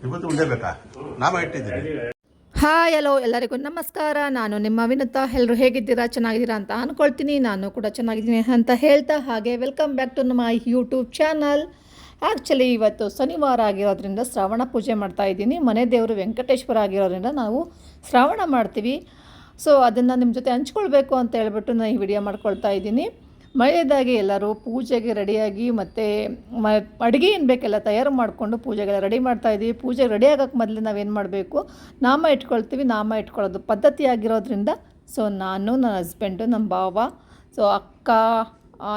ಇವತ್ತು ಉಂಡೆ ಬೇಕಾ ನಾಮ ಇಟ್ಟಿದ್ದೀನಿ. ಹಾಯ್ ಹಲೋ ಎಲ್ಲರಿಗೂ ನಮಸ್ಕಾರ. ನಾನು ನಿಮ್ಮ ವಿನುತಾ. ಎಲ್ಲರೂ ಹೇಗಿದ್ದೀರಾ, ಚೆನ್ನಾಗಿದ್ದೀರಾ ಅಂತ ಅಂದ್ಕೊಳ್ತೀನಿ. ನಾನು ಕೂಡ ಚೆನ್ನಾಗಿದ್ದೀನಿ ಅಂತ ಹೇಳ್ತಾ ಹಾಗೆ welcome back to my YouTube channel. Actually ಇವತ್ತು ಶನಿವಾರ ಆಗಿರೋದ್ರಿಂದ ಶ್ರಾವಣ ಪೂಜೆ ಮಾಡ್ತಾಯಿದ್ದೀನಿ. ಮನೆ ದೇವರು ವೆಂಕಟೇಶ್ವರ ಆಗಿರೋದ್ರಿಂದ ನಾವು ಶ್ರಾವಣ ಮಾಡ್ತೀವಿ. ಸೊ ಅದನ್ನು ನಿಮ್ಮ ಜೊತೆ ಹಂಚ್ಕೊಳ್ಬೇಕು ಅಂತ ಹೇಳ್ಬಿಟ್ಟು ನಾನು ಈ ವಿಡಿಯೋ ಮಾಡ್ಕೊಳ್ತಾ ಇದ್ದೀನಿ. ಮಳೆಯದಾಗಿ ಎಲ್ಲರೂ ಪೂಜೆಗೆ ರೆಡಿಯಾಗಿ ಮತ್ತು ಅಡುಗೆ ಏನು ಬೇಕೆಲ್ಲ ತಯಾರು ಮಾಡಿಕೊಂಡು ಪೂಜೆಗೆಲ್ಲ ರೆಡಿ ಮಾಡ್ತಾಯಿದ್ದೀವಿ. ಪೂಜೆಗೆ ರೆಡಿ ಆಗೋಕ್ಕೆ ಮೊದಲು ನಾವೇನು ಮಾಡಬೇಕು, ನಾಮ ಇಟ್ಕೊಳ್ತೀವಿ. ನಾಮ ಇಟ್ಕೊಳ್ಳೋದು ಪದ್ಧತಿ ಆಗಿರೋದ್ರಿಂದ ಸೊ ನಾನು, ನನ್ನ ಹಸ್ಬೆಂಡು, ನಮ್ಮ ಭಾವ, ಸೊ ಅಕ್ಕ,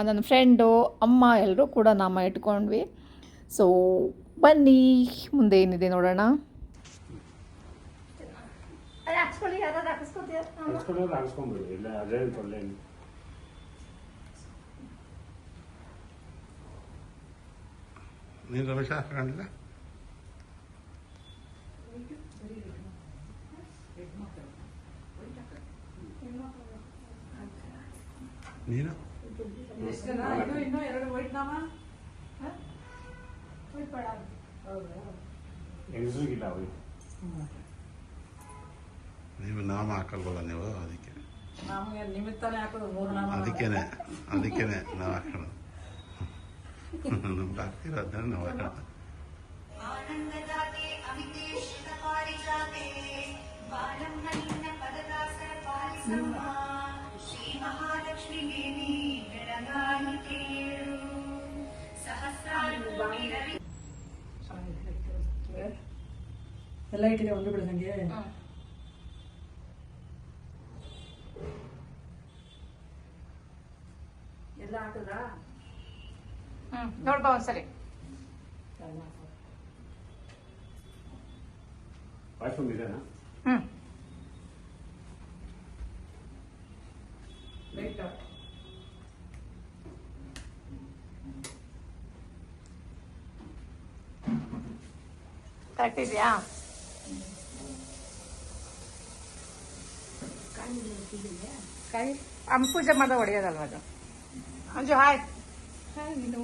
ನನ್ನ ಫ್ರೆಂಡು, ಅಮ್ಮ ಎಲ್ಲರೂ ಕೂಡ ನಾಮ ಇಟ್ಕೊಂಡ್ವಿ. ಸೊ ಬನ್ನಿ ಮುಂದೆ ಏನಿದೆ ನೋಡೋಣ. ನೀನು ರಮೇಶ ಹಾಕೊಂಡಿಲ್ಲ? ನೀನು ನೀವು ನಾಮ ಹಾಕಲ್ವಲ್ಲ ನೀವು, ಅದಕ್ಕೆ ಅದಕ್ಕೇನೆ ನಾವು ಹಾಕೋಣ. ನಮ್ಗೆ ಆಗ್ತಿರೋ ಅದನ್ನ ನಾವು ಹಾಕೋಣ. ಎಲ್ಲ ಇಟ್ಟಿದೆ ಒಂದು ಬಿಡದಂಗೆ. ಎಲ್ಲ ಹಾಕಿದ್ರಾ? ನೋಡ್ಬಾ ಒಂದ್ಸರಿ. ಕರೆಕ್ಟ್ ಇದೆಯಾ? ಕಾಯಿ ಅಮ್ಮ ಪೂಜೆ ಮಾಡಿದ ಹೊಡೆಯೋದಲ್ವ ಅದು. ಅಂಜು ಹಾಯ್. ಹಾಯ್ ನೀನು.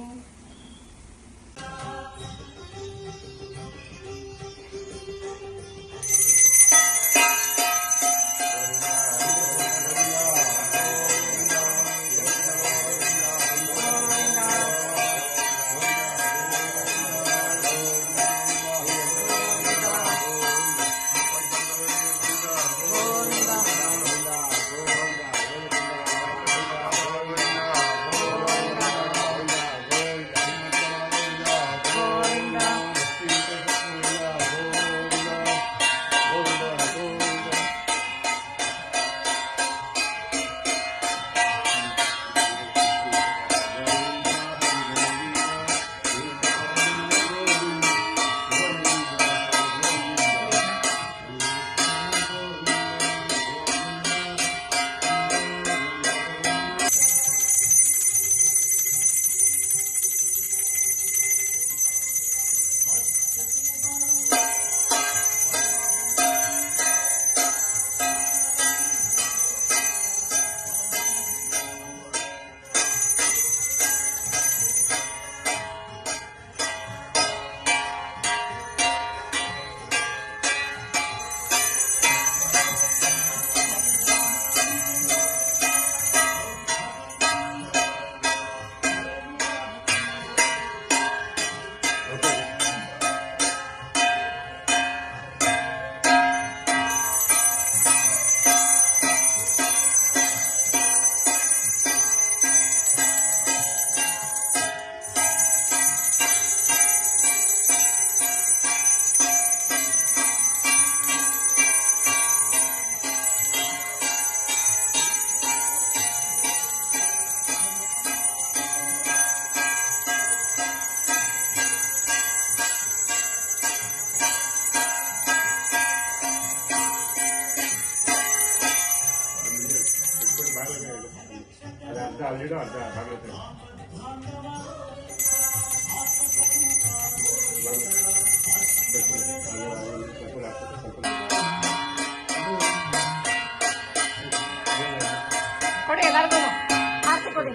ಕೊಡಿ ಎಲ್ಲರಿಗೂ ಆರತಿ ಕೊಡಿ.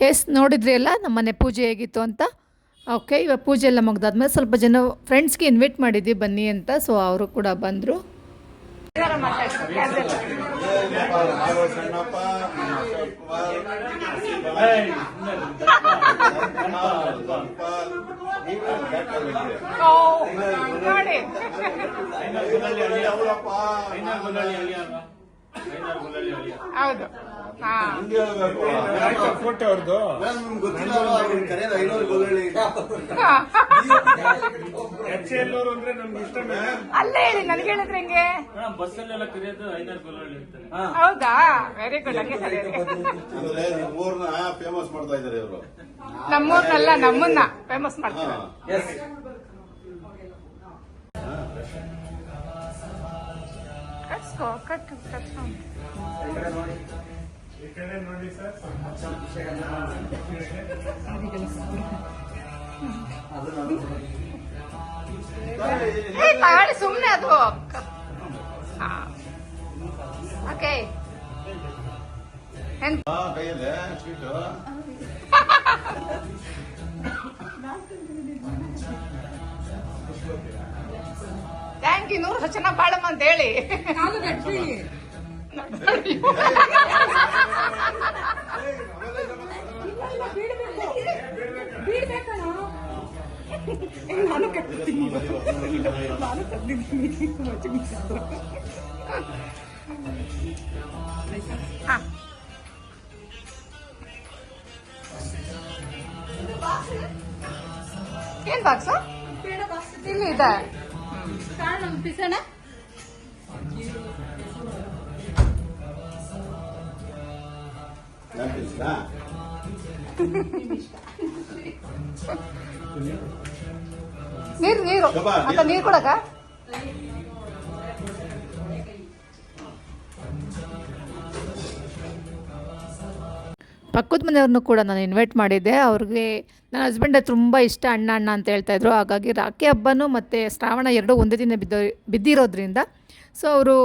ಎಸ್, ನೋಡಿದ್ರಿ ಅಲ್ಲ ನಮ್ಮನೆ ಪೂಜೆ ಹೇಗಿತ್ತು ಅಂತ. ಓಕೆ, ಇವಾಗ ಪೂಜೆ ಎಲ್ಲ ಮುಗ್ದಾದ್ಮೇಲೆ ಸ್ವಲ್ಪ ಜನ ಫ್ರೆಂಡ್ಸ್ಗೆ ಇನ್ವೈಟ್ ಮಾಡಿದ್ವಿ ಬನ್ನಿ ಅಂತ. ಸೊ ಅವರು ಕೂಡ ಬಂದರು. ಹೌದು. ಅಲ್ಲೇ ಹೇಳಿ ನನಗೆ ಹೇಳಿದ್ರೆ ಹೆಂಗೆ? ಬಸ್ಸಲ್ಲೆಲ್ಲ ಕರೆಯೋದು 5 ಗೊಲ್ಲಳ್ಳಿ ಅಂತಾನೆ. ಹೌದಾ, ವೆರಿ ಗುಡ್. ಹಂಗೆ ಕರೆಯೋದು. ಫೇಮಸ್ ಮಾಡ್ತಾ ಇದ್ದಾರೆ ಇವರು. ನಮ್ಮೂರ್ನಲ್ಲ, ನಮ್ಮನ್ನ ಫೇಮಸ್ ಮಾಡ್ತಾರೆ. ಕಟ್ಸ್ಕೋ, ಕಟ್ಟು. ತಾಳಿ ಸುಮ್ಮನೆ ಅದು. ಓಕೆ, ಕೈಯಲ್ಲೇ ಸ್ವೀಟು. Thank you. 100 ವರ್ಷ ಚೆನ್ನಾಗಿ ಬಾಳಮ್ಮ ಅಂತ ಹೇಳಿ. ಏನ್ ಬಾಕ್ಸು ಇಲ್ಲಿ ಇದೆ? ಪಿಸಣ ನೀರು ಅಂತ ನೀರು ಕೊಡಕ. ಪಕ್ಕದ ಮನೆಯವ್ರನ್ನೂ ಕೂಡ ನಾನು ಇನ್ವೈಟ್ ಮಾಡಿದ್ದೆ. ಅವ್ರಿಗೆ ನನ್ನ ಹಸ್ಬೆಂಡ್ ತುಂಬ ಇಷ್ಟ, ಅಣ್ಣ ಅಂತ ಹೇಳ್ತಾಯಿದ್ರು. ಹಾಗಾಗಿ ರಾಖಿ ಹಬ್ಬನೂ ಮತ್ತು ಶ್ರಾವಣ ಎರಡೂ ಒಂದೇ ದಿನ ಬಿದ್ದಿರೋದ್ರಿಂದ ಸೊ ಅವರು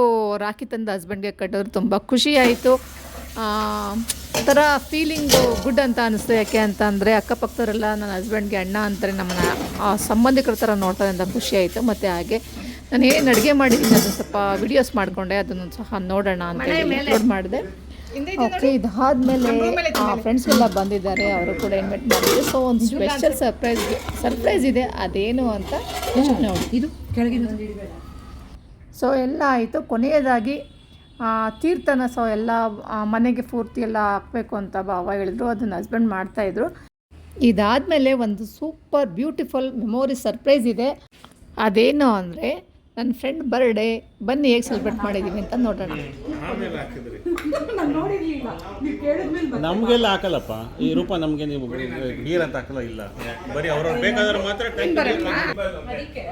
ರಾಖಿ ತಂದು ಹಸ್ಬೆಂಡ್ಗೆ ಕಟ್ಟೋರು. ತುಂಬ ಖುಷಿಯಾಯಿತು. ಒಂಥರ ಫೀಲಿಂಗು ಗುಡ್ ಅಂತ ಅನಿಸ್ತು. ಯಾಕೆ ಅಂತಂದರೆ ಅಕ್ಕಪಕ್ಕದವರೆಲ್ಲ ನನ್ನ ಹಸ್ಬೆಂಡ್ಗೆ ಅಣ್ಣ ಅಂತಾರೆ, ನಮ್ಮನ್ನ ಸಂಬಂಧಿಕರ ಥರ ನೋಡ್ತಾರೆ ಅಂತ ಖುಷಿಯಾಯಿತು. ಮತ್ತು ಹಾಗೆ ನಾನು ಏನು ಅಡುಗೆ ಮಾಡಿದ್ದೀನಿ ಅದನ್ನು ಸ್ವಲ್ಪ ವಿಡಿಯೋಸ್ ಮಾಡಿಕೊಂಡೆ, ಅದನ್ನು ಸಹ ನೋಡೋಣ ಅಂತ ಅಪ್ಲೋಡ್ ಮಾಡಿದೆ. ಓಕೆ, ಇದಾದಮೇಲೆ ಫ್ರೆಂಡ್ಸ್ಗೆಲ್ಲ ಬಂದಿದ್ದಾರೆ, ಅವರು ಕೂಡ ಇನ್ವೈಟ್ ಮಾಡಿದ್ರು. ಸೊ ಒಂದು ಸ್ಪೆಷಲ್ ಸರ್ಪ್ರೈಸ್ ಇದೆ, ಅದೇನು ಅಂತ ನೋಡಿ. ಇದು ಕೆಳಗಿನ ಸೊ ಎಲ್ಲ ಆಯಿತು. ಕೊನೆಯದಾಗಿ ತೀರ್ಥನ ಸೊ ಎಲ್ಲ ಮನೆಗೆ ಪೂರ್ತಿ ಎಲ್ಲ ಹಾಕಬೇಕು ಅಂತ ಭಾವ ಹೇಳಿದ್ರು. ಅದನ್ನು ಹಸ್ಬೆಂಡ್ ಮಾಡ್ತಾಯಿದ್ರು. ಇದಾದಮೇಲೆ ಒಂದು ಸೂಪರ್ ಬ್ಯೂಟಿಫುಲ್ ಮೆಮೊರಿ ಸರ್ಪ್ರೈಸ್ ಇದೆ. ಅದೇನು ಅಂದರೆ ನನ್ನ ಫ್ರೆಂಡ್ ಬರ್ಡೇ. ಬನ್ನಿ ಹೇಗೆ ಸೆಲೆಬ್ರೇಟ್ ಮಾಡಿದ್ದೀವಿ ಅಂತ ನೋಡೋಣ. ನಾನು ನೋಡಿರ್ಲಿಲ್ಲ ನೀವು ಕೇಳಿದ್ಮೇಲೆ ಮತ್ತೆ ನಮಗೆಲ್ಲ ಹಾಕಲ್ಲಪ್ಪ ಈ ರೂಪ ನಮಗೆ ನೀವು ನೀರ್ ಅಂತ ಹಾಕಲ್ಲ ಇಲ್ಲ ಬರೀ ಅವ್ರವ್ರು ಬೇಕಾದ್ರೆ ಮಾತ್ರ ಅದಕ್ಕೆ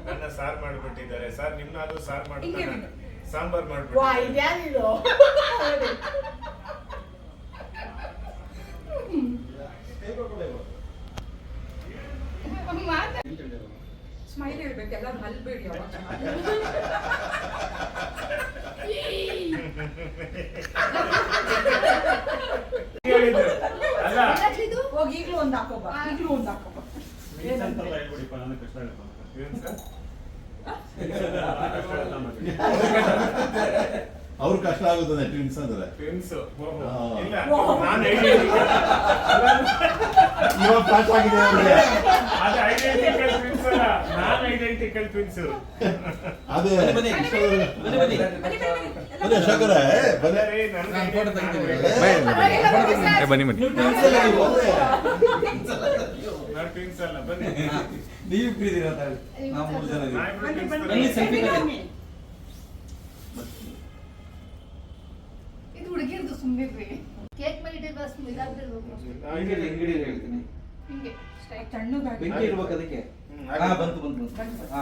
ನನ್ನ ಸಾರ್ ಮಾಡ್ಬಿಟ್ಟಿದ್ದಾರೆ ಸರ್ ನಿಮ್ನಾದ್ರು ಸಾರ್ ಮಾಡ್ತಾರೆ ಸಾಂಬಾರ್ ವಾ ಮಾಡ್ಬಿಟ್ಟು ಇದ್ಯಾನಿದು ಸ್ಮೈಲ್ ಹೇಳ್ಬೇಕು ಎಲ್ಲ ಮಲ್ಬೇಡಿ ಅವಾಗ ಅಲ್ಲ ಹೋಗಿ ಈಗಲೂ ಒಂದು ಹಾಕೋಬ ಈಗಲೂ ಒಂದು ಹಾಕೋಬ ಹೇಳ್ಬಿಡಿಪ್ಪ ನನಗೆ ಕಷ್ಟ ಆಗುತ್ತೆ ಏನ್ ಸರ್? ಅವ್ರ ಕಷ್ಟ ಆಗುತ್ತದೆ ಟ್ವಿನ್ಸ್ ಅಂದ್ರೆ ಟ್ವಿನ್ಸ್ ಹಾ. ಇಲ್ಲ ನಾನು ಐಡೆಂಟಿಕಲ್ ಇವಾಗ ಪಾಸ್ ಆಗಿದೆ ಅವ್ರಿಗೆ ಅದು ಐಡೆಂಟಿಕಲ್ ಟ್ವಿನ್ಸ್ ಅಲ್ಲ ನಾನು ಐಡೆಂಟಿಕಲ್ ಟ್ವಿನ್ಸ್ ಅದೇ ಬನ್ನಿ ಅಶೋಕರ ಬನ್ನಿ ಬನ್ನಿ ಬನ್ನಿ ನಾನು ಟ್ವಿನ್ಸ್ ಅಲ್ಲ ಬನ್ನಿ ನೀವು ಇಬ್ಬರಿದ್ದೀರಾ ಅಂತ ಹೇಳಿ. ನಾವು 3 ಜನ ಇದ್ದೀವಿ. ನಾವಿಬ್ರು twins ಬನ್ನಿ, ಅಲ್ಲ. selfie ತಗೊಳ್ಳಿ. ಇದು ಹುಡುಗಿರ್ದು ಸುಮ್ಮನಿರ್ರಿ ಕೇಕ್ ಮೇಲೆ ಇಟ್ಟಿರುವ ಇದಾಗ್ತಿರ್ಬೇಕು ಹಿಂಗಿಡಿ, ಹಿಂಗಿಡಿ ಹೇಳ್ತೀನಿ. ಹಿಂಗೆ ತಣ್ಣಗಾಗಿ ಬೆಂಕಿ ಇರ್ಬೇಕು ಅದಕ್ಕೆ. ಹಾ, ಬಂತು. ಹಾ.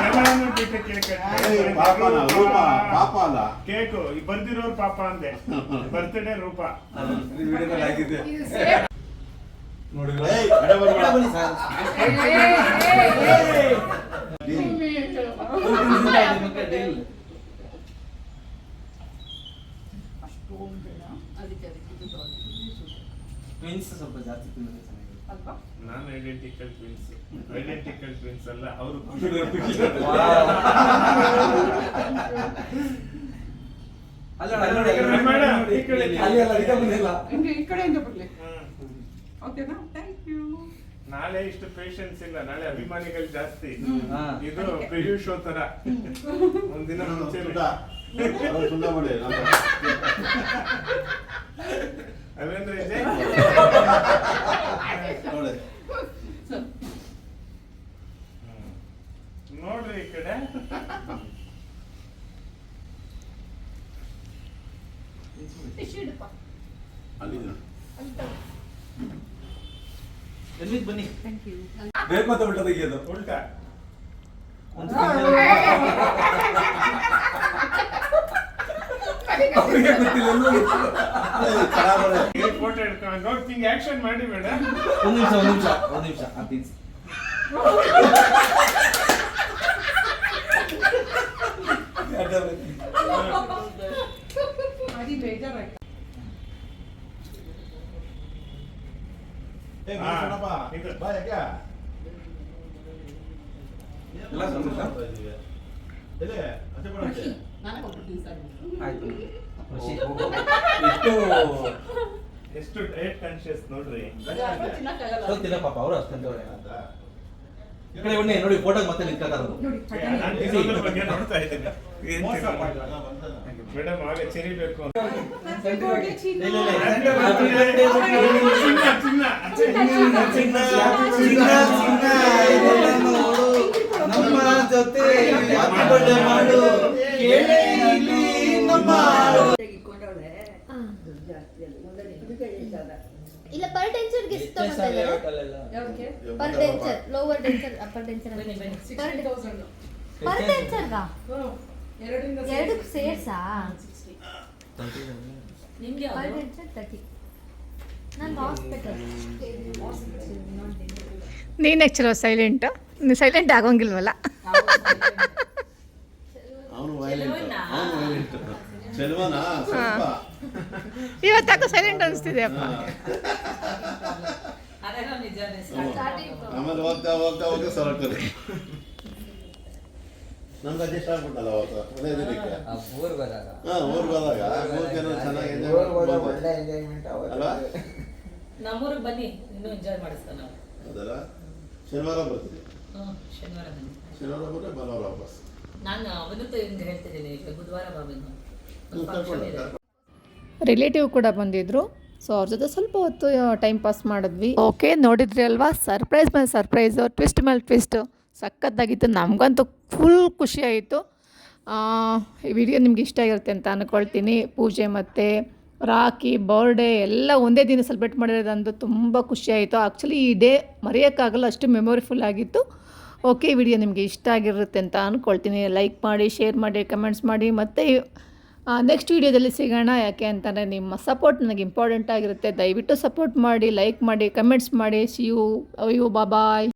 ಎಲ್ಲರನ್ನೂ ಬಿಟ್ಟು ಕೇಕ್ ಪಾಪನ ರೂಪ ಪಾಪ ಅಲ್ಲ ಕೇಕು ಬರ್ದಿರೋರು ಪಾಪ ಅಂದೆ ಬರ್ತ್ಡೇ ರೂಪ ಈ ವಿಡಿಯೋದಲ್ಲಿ ಹಾಕಿದ್ದೆ. ನೋಡಿದ್ರಾ? ಏಯ್, ಕಡೆ ಬರ್ಬೇಡ. ಕಡೆ ಬನ್ನಿ ಸರ್. ಮತ್ತೆ ಡೀಲ್. ಟ್ವಿನ್ಸ್ ಸ್ವಲ್ಪ ಜಾಸ್ತಿ ತಿಂದ್ರೆ ಚೆನ್ನಾಗಿದೆ. ಅಲ್ವಾ ನಾನು ಐಡೆಂಟಿಕಲ್ ಟ್ವಿನ್ಸ್ ಅಲ್ಲ ಅವರು ಅಲ್ಲ ನೋಡಿ, ಮೇಡಮ್, ಈ ಕಡೆ. ಅಲ್ಲಿ ಅಲ್ಲ, ಇದೇ ಬಂದಿಲ್ಲ. ಹಿಂಗೆ ಈ ಕಡೆಯಿಂದ ಬರ್ಲಿ ಓಕೆನಾ ಥ್ಯಾಂಕ್ ಯು ನಾಳೆ ಇಷ್ಟು ಪೇಷನ್ಸ್ ಇಲ್ಲ ನಾಳೆ ಅಭಿಮಾನಿಗಳು ಜಾಸ್ತಿ ಹಾ. ಇದು ಪ್ರಿವ್ಯೂ ಶೋ ತರ ಒಂದಿನ ಮುಂಚೆ ಸುಂದ ಮಾಡಿ ಅವೇಂದ್ರ ಇದೆ ನೋಡಿ ನೋಡ್ರಿ ಈ ಕಡೆ ಅಲ್ಲಿಂದ ಎಲ್ಲಿಗೆ ಬನ್ನಿ. ಬೇಕು ಅಂತ ಉಲ್ಟಾ ತೆಗಿಯೋದು. ಉಲ್ಟಾ ಒಂದು ಅವ್ರಿಗೆ ಗೊತ್ತಿಲ್ಲ, ಎಲ್ಲೂ ಗೊತ್ತಿಲ್ಲ. ಫೋಟೋ ಹಿಡ್ಕೊಂಡು ನೋಡ್ತೀನಿ ಆಕ್ಷನ್ ಮಾಡಿ ಮೇಡಮ್ ಒಂದು ನಿಮಿಷ ಆ ಥಿಂಗ್ಸ್ ಅದು ಬೇಜಾರಾಯ್ತು ಇದು. ಬಾ ಯಾಕೆ ಎಲ್ಲ ಸಂತೋಷ. ಎಲ್ಲಿ ಅಷ್ಟೇ ಬರೋಕೆ ಆಯ್ತು. ಖುಷಿ. ಎಷ್ಟು ಎಷ್ಟು ಡಯಟ್ ಕಾನ್ಶಿಯಸ್ ನೋಡ್ರಿ ಗೊತ್ತಿಲ್ಲ ಪಾಪ ಅವರು ಅಷ್ಟಂತವ್ರೆ. ಈ ಕಡೆ ಬನ್ನಿ ನೋಡಿ ಫೋಟೋ ಮತ್ತೆ ನಿಂತ್ಕೊಳ್ಳೋದು. ನೋಡಿ ನಾನು ಇನ್ನೊಂದ್ರ ಬಗ್ಗೆ ನೋಡ್ತಾ ಇದ್ದೀನಿ ಮೋಸ ಮಾಡಿಲ್ಲ ಬಂದದ ಮೇಡಮ್ ಆಗ ಚೆರಿಬೇಕು ಅಂತ ಇಲ್ಲ, ಇಲ್ಲ. ಇದೆಲ್ಲ ನೋಡು, ನಮ್ಮ ಜೊತೆ happy birthday ಮಾಡು, ಕೇಳೇ ಇಲ್ಲಿ ನಮ್ಮ ಇಲ್ಲ ಪರ್ ಡೆನ್ಸರ್ ಗೆ ಎಷ್ಟು ತಗೊಳ್ತಾರೆ per denser lower denser upper denser per denser ಗಾ ಎರಡು ಸೇರ್ಸಾ ನಿಮ್ಗೆ ಪರ್ ಡೆನ್ಸರ್ 30 ನಾನು ಹಾಸ್ಪಿಟಲ್ ನೀನೇ ಚಲೋ ಸೈಲೆಂಟ್ ನೀವು ಸೈಲೆಂಟ್ ಆಗೋಂಗಿಲ್ವಲ್ಲ ಅವನು ವೈಲೆಂಟ್ ಚೆಲುವನಾ ಸ್ವಲ್ಪ ಇವತ್ತಾಕ ಸೈಲೆಂಟ್ ಅನಿಸ್ತಿದೆ ಅಪ್ಪ ಆಮೇಲೆ ಹೋಗ್ತಾ ಸರಕರಿ ನಮ್ಗೆ ಅಡ್ಜಸ್ಟ್ ಆಗ್ಬಿಟ್ಟಲ್ಲ ಅವತ್ತು ಅದೇ ದಿನಕ್ಕೆ ಊರಿಗೆ ಹೋದಾಗ 3 ಜನ ಚೆನ್ನಾಗಿ ಎಂಜಾಯ್ ಅಲ್ವಾ ನಮ್ಮೂರಿಗೆ ಬನ್ನಿ ಇನ್ನೂ ಎಂಜಾಯ್ ಮಾಡಿಸ್ತಾನೆ ನಾವು ಅದಲ್ಲ ಶನಿವಾರ ಬರ್ತೀವಿ ಶನಿವಾರ ಬನ್ನಿ ಶನಿವಾರ ಬಂದ್ರೆ ಭಾನುವಾರ ವಾಪಸ್ ನಾನು ಅವನಂತೂ ಹಿಂಗೆ ಹೇಳ್ತಿದ್ದೀನಿ ಈಗ ಬುಧವಾರ ಬಾಬನ್ನು ಕರ್ಕೊಂಡು ರಿಲೇಟಿವ್ ಕೂಡ ಬಂದಿದ್ದರು. ಸೊ ಅವ್ರ ಜೊತೆ ಸ್ವಲ್ಪ ಹೊತ್ತು ಟೈಮ್ ಪಾಸ್ ಮಾಡಿದ್ವಿ. ಓಕೆ, ನೋಡಿದ್ರಿ ಅಲ್ವಾ, ಸರ್ಪ್ರೈಸ್ ಮೇಲೆ ಸರ್ಪ್ರೈಸು, ಟ್ವಿಸ್ಟ್ ಮೇಲೆ ಟ್ವಿಸ್ಟು ಸಖತ್ತಾಗಿತ್ತು. ನಮಗಂತೂ ಫುಲ್ ಖುಷಿ ಆಯಿತು. ಈ ವಿಡಿಯೋ ನಿಮ್ಗೆ ಇಷ್ಟ ಆಗಿರುತ್ತೆ ಅಂತ ಅಂದ್ಕೊಳ್ತೀನಿ. ಪೂಜೆ ಮತ್ತು ರಾಖಿ, ಬರ್ಡೇ ಎಲ್ಲ ಒಂದೇ ದಿನ ಸೆಲೆಬ್ರೇಟ್ ಮಾಡಿರೋದಂದು ತುಂಬ ಖುಷಿ ಆಯಿತು. ಆ್ಯಕ್ಚುಲಿ ಈ ಡೇ ಮರೆಯೋಕ್ಕಾಗಲ್ಲ, ಅಷ್ಟು ಮೆಮೊರಿಫುಲ್ ಆಗಿತ್ತು. ಓಕೆ, ಈ ವಿಡಿಯೋ ನಿಮಗೆ ಇಷ್ಟ ಆಗಿರುತ್ತೆ ಅಂತ ಅಂದ್ಕೊಳ್ತೀನಿ. ಲೈಕ್ ಮಾಡಿ, ಶೇರ್ ಮಾಡಿ, ಕಮೆಂಟ್ಸ್ ಮಾಡಿ. ಮತ್ತು ನೆಕ್ಸ್ಟ್ ವೀಡಿಯೋದಲ್ಲಿ ಸಿಗೋಣ. ಯಾಕೆ ಅಂತಂದರೆ ನಿಮ್ಮ ಸಪೋರ್ಟ್ ನನಗೆ ಇಂಪಾರ್ಟೆಂಟ್ ಆಗಿರುತ್ತೆ. ದಯವಿಟ್ಟು ಸಪೋರ್ಟ್ ಮಾಡಿ, ಲೈಕ್ ಮಾಡಿ, ಕಮೆಂಟ್ಸ್ ಮಾಡಿ. See you, bye.